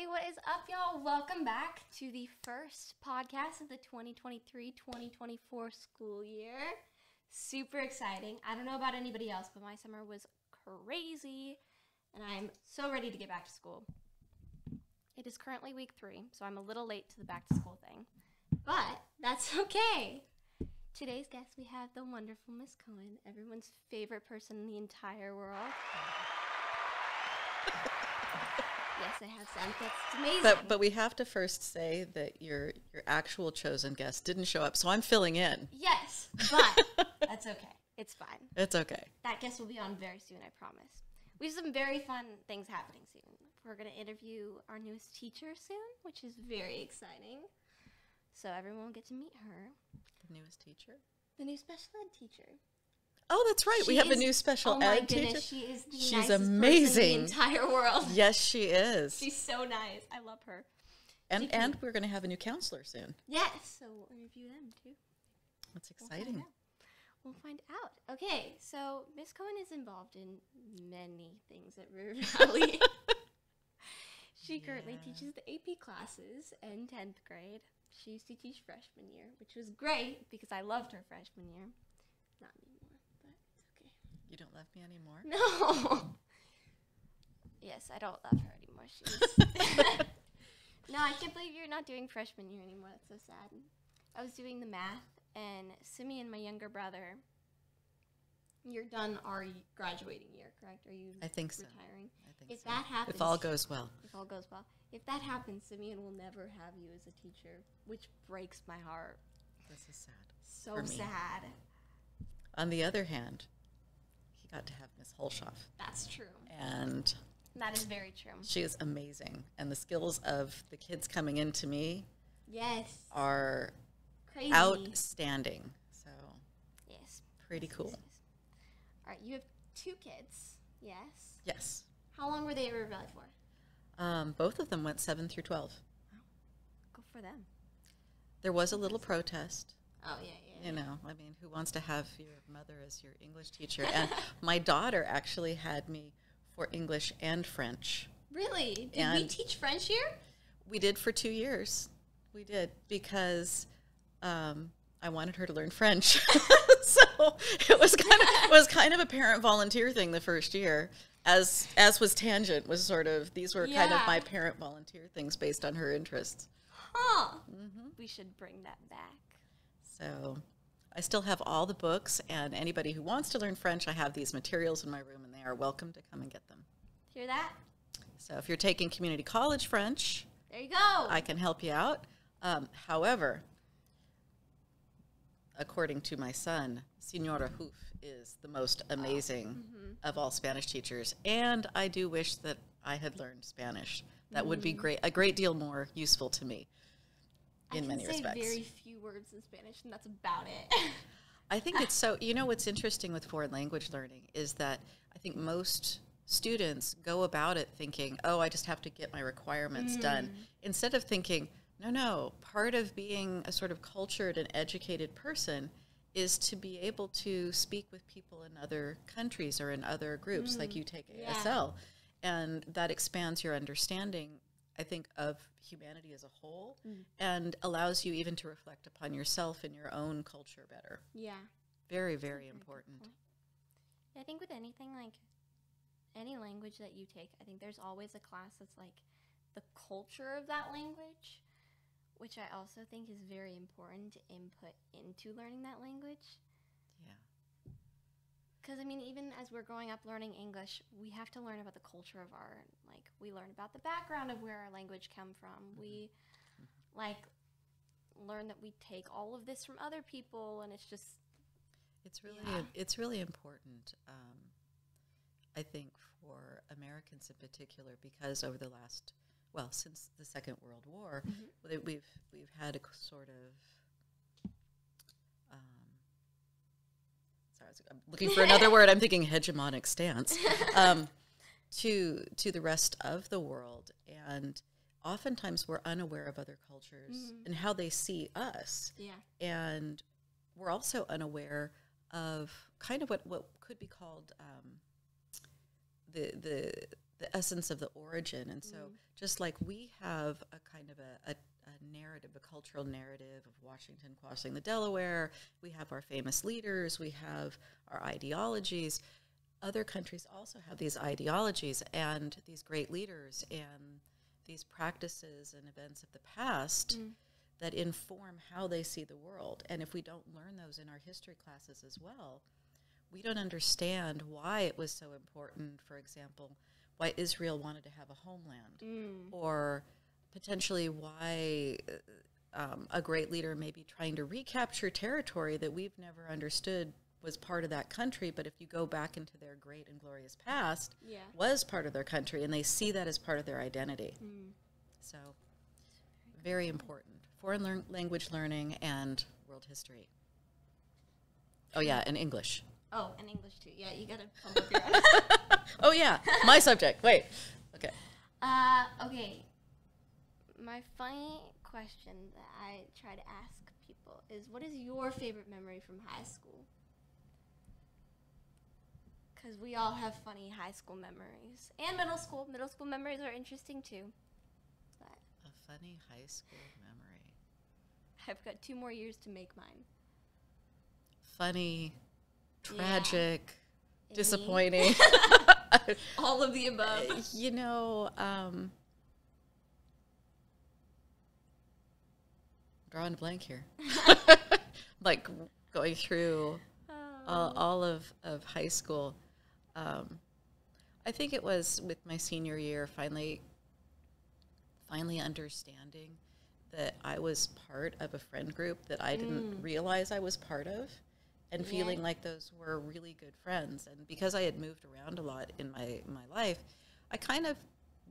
what is up, y'all? Welcome back to the first podcast of the 2023-2024 school year. Super exciting. I don't know about anybody else, but my summer was crazy, and I'm so ready to get back to school. It is currently week 3, so I'm a little late to the back-to-school thing, but that's okay. Today's guest, we have the wonderful Miss Cohen, everyone's favorite person in the entire world. Yes, I have sound effects. It's amazing. But we have to first say that your actual chosen guest didn't show up, so I'm filling in. Yes, but that's okay. It's fine. It's okay. That guest will be on very soon, I promise. We have some very fun things happening soon. We're going to interview our newest teacher soon, which is very exciting. So everyone will get to meet her. The newest teacher? The new special ed teacher. Oh, that's right. We have a new special ed teacher. Oh my goodness, she is the She's nicest amazing. person in the entire world. Yes, she is. She's so nice. I love her. And we're going to have a new counselor soon. Yes, so we'll interview them too. That's exciting. We'll find out. Okay, so Miss Cohen is involved in many things at River Valley. She currently teaches the AP classes in 10th grade. She used to teach freshman year, which was great because I loved her freshman year. Not anymore, but it's okay. You don't love me anymore? No. Yes, I don't love her anymore. She's No, I can't believe you're not doing freshman year anymore. That's so sad. I was doing the math, and Simeon, my younger brother, you're done our graduating year, correct? Are you I think so. retiring? I think If so. that happens, If all goes well. If all goes well. If that happens, Simeon will never have you as a teacher, which breaks my heart. This is sad. So for me. sad. On the other hand, he got to have Miss Holshoff. That's true. And that is very true. she is amazing. And the skills of the kids coming into me are crazy. Outstanding. So yes. Pretty cool. Yes. All right, you have 2 kids, yes? Yes. How long were they at River Valley for? Both of them went 7 through 12. Wow. Good for them. There was a little protest. Oh, yeah. You know, I mean, who wants to have your mother as your English teacher? And my daughter actually had me for English and French. Really? Did we teach French here? We did for 2 years. We did because I wanted her to learn French. So it was kind of a parent volunteer thing the first year. As was Tangent was sort of, these were kind of my parent volunteer things based on her interests. Huh. Mm-hmm. We should bring that back. So I still have all the books, and anybody who wants to learn French, I have these materials in my room, and they are welcome to come and get them. Hear that? So if you're taking community college French, there you go. I can help you out. However, according to my son, Senora Hoof is the most amazing of all Spanish teachers, and I do wish that I had learned Spanish. That would be a great deal more useful to me in many respects. I can say very few words in Spanish, and that's about it. I think it's so, you know, what's interesting with foreign language learning is that I think most students go about it thinking, oh, I just have to get my requirements done, instead of thinking, no, part of being a sort of cultured and educated person is to be able to speak with people in other countries or in other groups, like you take ASL, and that expands your understanding, I think, of humanity as a whole, and allows you even to reflect upon yourself and your own culture better. Yeah. Very, very important. I think with anything, like any language that you take, I think there's always a class that's like the culture of that language, which I also think is very important to input into learning that language. Yeah. Because, I mean, even as we're growing up learning English, we have to learn about the culture of our, like, we learn about the background of where our language come from. We, like, learn that we take all of this from other people, and it's just... It's really important, I think, for Americans in particular, because over the last... Well, since the Second World War, we've had a sort of, I'm looking for another word. I'm thinking hegemonic stance to the rest of the world, and oftentimes we're unaware of other cultures and how they see us. Yeah, and we're also unaware of kind of what could be called the the essence of the origin. And so just like we have a kind of a narrative, a cultural narrative of Washington crossing the Delaware, we have our famous leaders, we have our ideologies. Other countries also have these ideologies and these great leaders and these practices and events of the past that inform how they see the world. And if we don't learn those in our history classes as well, we don't understand why it was so important, for example, why Israel wanted to have a homeland, or potentially why a great leader may be trying to recapture territory that we've never understood was part of that country, but if you go back into their great and glorious past, was part of their country, and they see that as part of their identity. So, very important. Foreign language learning and world history. Oh, yeah, and English. Oh, and English, too. Yeah, you got to pump up your Oh, yeah, my subject. Wait. Okay. Okay. My funny question that I try to ask people is, what is your favorite memory from high school? Because we all have funny high school memories. And middle school. Middle school memories are interesting, too. But A funny high school memory. I've got 2 more years to make mine. Funny, tragic, disappointing. All of the above. You know, drawing a blank here. Like going through all of high school. I think it was with my senior year finally understanding that I was part of a friend group that I didn't realize I was part of, and feeling like those were really good friends. And because I had moved around a lot in my life, I kind of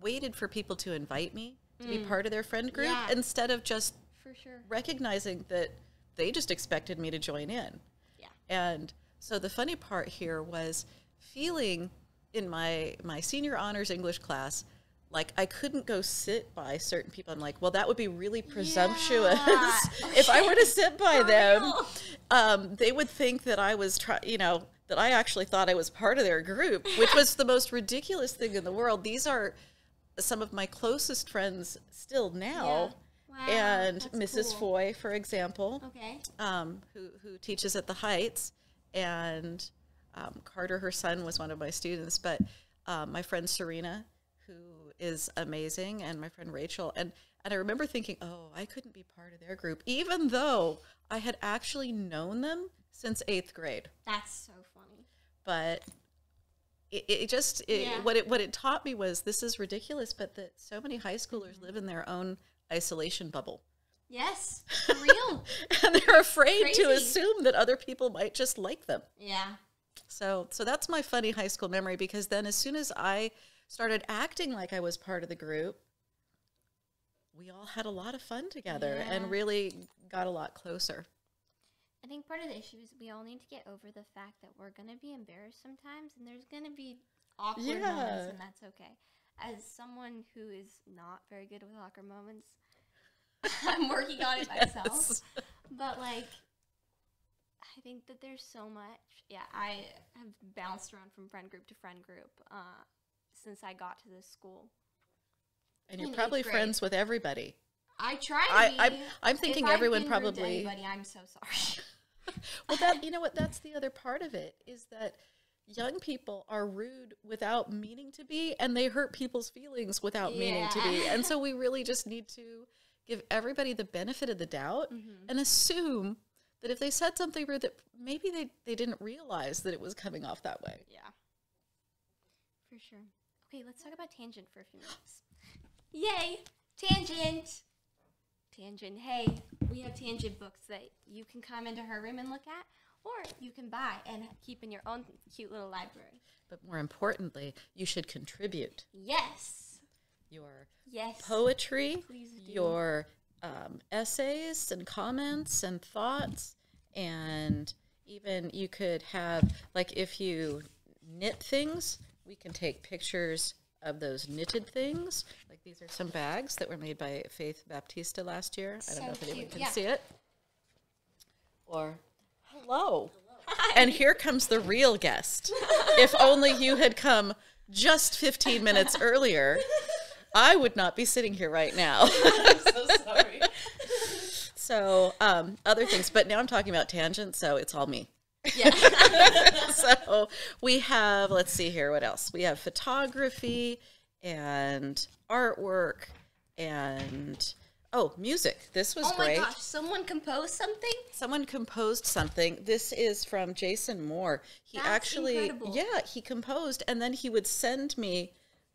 waited for people to invite me to be part of their friend group instead of just recognizing that they just expected me to join in. Yeah. And so the funny part here was feeling in my senior honors English class like I couldn't go sit by certain people. I'm like, well, that would be really presumptuous. If I were to sit by them, they would think that I was that I actually thought I was part of their group, which was the most ridiculous thing in the world. These are some of my closest friends still now. Wow, and Mrs. Cool. Foy, for example, who teaches at the Heights, and Carter, her son, was one of my students. But my friend Serena, who is amazing, and my friend Rachel, and I remember thinking, oh, I couldn't be part of their group, even though I had actually known them since 8th grade. That's so funny. But what it taught me was, this is ridiculous, but that so many high schoolers live in their own isolation bubble. Yes, for real. And they're afraid to assume that other people might just like them. Yeah. So that's my funny high school memory, because then as soon as I started acting like I was part of the group, we all had a lot of fun together and really got a lot closer. I think part of the issue is we all need to get over the fact that we're going to be embarrassed sometimes, and there's going to be awkward moments, and that's okay. As someone who is not very good with awkward moments, I'm working on it myself. But, like, I think that there's so much. Yeah, I have bounced around from friend group to friend group since I got to this school. And you're probably friends with everybody. I try to be. I'm thinking everyone probably. Anybody, I'm so sorry. Well, you know what? That's the other part of it, is that young people are rude without meaning to be, and they hurt people's feelings without meaning to be. And so we really just need to give everybody the benefit of the doubt and assume that if they said something rude, that maybe they didn't realize that it was coming off that way. Yeah, for sure. Okay, let's talk about tangent for a few minutes. Yay! Tangent! Tangent. Hey, we have tangent books that you can come into her room and look at, or you can buy and keep in your own cute little library. But more importantly, you should contribute. Yes. Your poetry, your essays and comments and thoughts, and even you could have, like, if you knit things, we can take pictures of those knitted things. Like, these are some bags that were made by Faith Baptista last year. I don't know if anyone can see it. Or, hello. Hi. And here comes the real guest. If only you had come just 15 minutes earlier, I would not be sitting here right now. I'm so sorry. So, other things, but now I'm talking about tangents, so it's all me. Yeah. So we have, let's see here, what else? We have photography and artwork and, music. This was great. Oh my gosh, someone composed something? Someone composed something. This is from Jason Moore. He That's actually, incredible. he composed, and then he would send me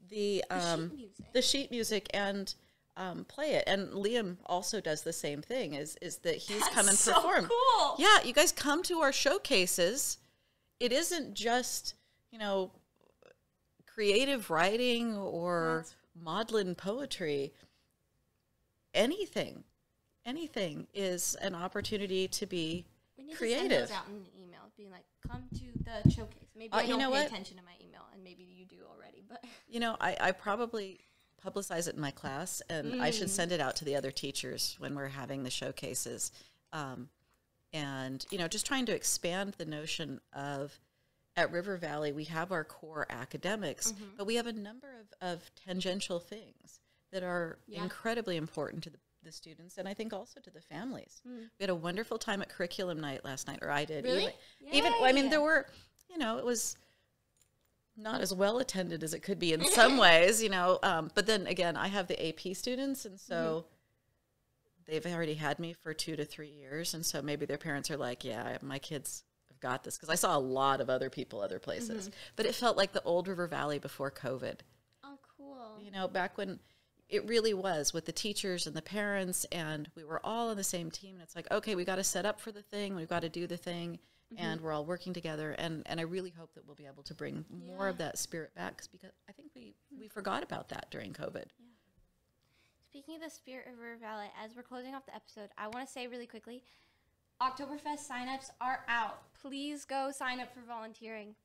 the sheet music and play it. And Liam also does the same thing, is that he's come and perform. Cool. Yeah, you guys come to our showcases. It isn't just, creative writing or maudlin poetry. Anything is an opportunity to be creative. We need to send those out in an email, being like, come to the showcase. Maybe I don't pay attention to my email, and maybe you do already. But I probably publicize it in my class, and I should send it out to the other teachers when we're having the showcases. And, just trying to expand the notion of, at River Valley, we have our core academics, but we have a number of tangential things that are incredibly important to the students, and I think also to the families. We had a wonderful time at curriculum night last night, or I did. Really? There were, it was not as well attended as it could be in some ways, but then again, I have the AP students, and so they've already had me for 2 to 3 years, and so maybe their parents are like, yeah, my kids have got this, because I saw a lot of other people other places, but it felt like the old River Valley before COVID. Oh, cool. Back when it really was, with the teachers and the parents, and we were all on the same team, and it's like, okay, we got to set up for the thing, we've got to do the thing, and we're all working together, and I really hope that we'll be able to bring more of that spirit back, because I think we forgot about that during COVID. Yeah. Speaking of the spirit of River Valley, as we're closing off the episode, I want to say really quickly, Oktoberfest signups are out. Please go sign up for volunteering.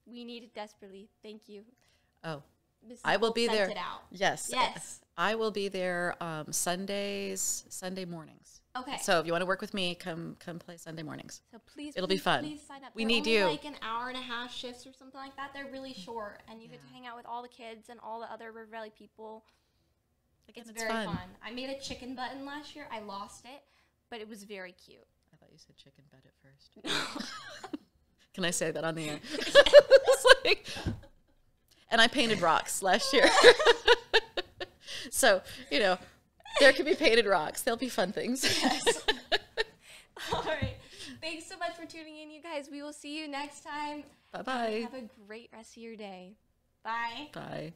We need it desperately. Thank you. Oh, Mrs. I will be sent there. It out. Yes. Yes. I will be there Sunday mornings. Okay. So if you want to work with me, come play Sunday mornings. So please, it'll be fun. Please sign up. We They're need only you. like an hour and a half shifts or something like that. They're really short, and you get to hang out with all the kids and all the other River Valley people. Again, It's very fun. I made a chicken button last year. I lost it, but it was very cute. I thought you said chicken butt at first. Can I say that on the air? It's like, and I painted rocks last year. So, there could be painted rocks. There'll be fun things. Yes. All right. Thanks so much for tuning in, you guys. We will see you next time. Bye-bye. Have a great rest of your day. Bye. Bye.